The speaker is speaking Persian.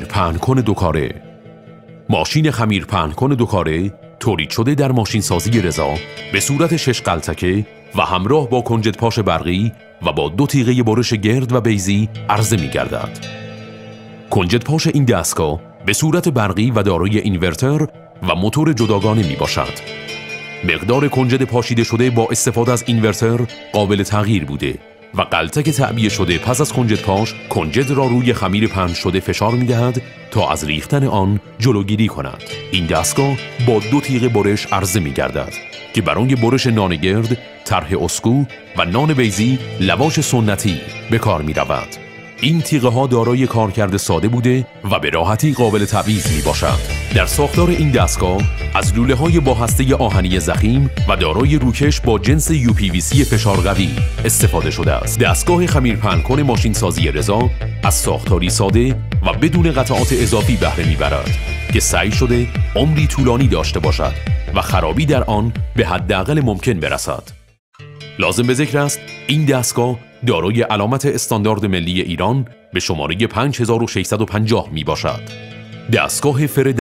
خمیر پهن کن دوکاره. ماشین خمیر پهن کن دوکاره تولید شده در ماشین سازی رضا به صورت 6 قلتکه و همراه با کنجد پاش برقی و با 2 تیغه برش گرد و بیضی عرضه می گردد. کنجد پاش این دستگاه به صورت برقی و دارای اینورتر و موتور جداگانه می باشد. مقدار کنجد پاشیده شده با استفاده از اینورتر قابل تغییر بوده و قلتک تعبیه شده پس از کنجد پاش کنجد را روی خمیر پهن شده فشار می دهد تا از ریختن آن جلوگیری کند. این دستگاه با 2 تیغه برش عرضه می گردد که برای برش نان گرد، طرح اسکو و نان بیضی لواش سنتی به کار می رود. این تیغه ها دارای کارکرد ساده بوده و به راحتی قابل تعویض می باشد. در ساختار این دستگاه از لوله های با هسته آهنی ضخیم و دارای روکش با جنس UPVC فشار قوی استفاده شده است. دستگاه خمیر پهن کن ماشین سازی رضا از ساختاری ساده و بدون قطعات اضافی بهره میبرد که سعی شده عمری طولانی داشته باشد و خرابی در آن به حداقل ممکن برسد. لازم به ذکر است این دستگاه دارای علامت استاندارد ملی ایران به شماره 5650 می باشد. دستگاه فرد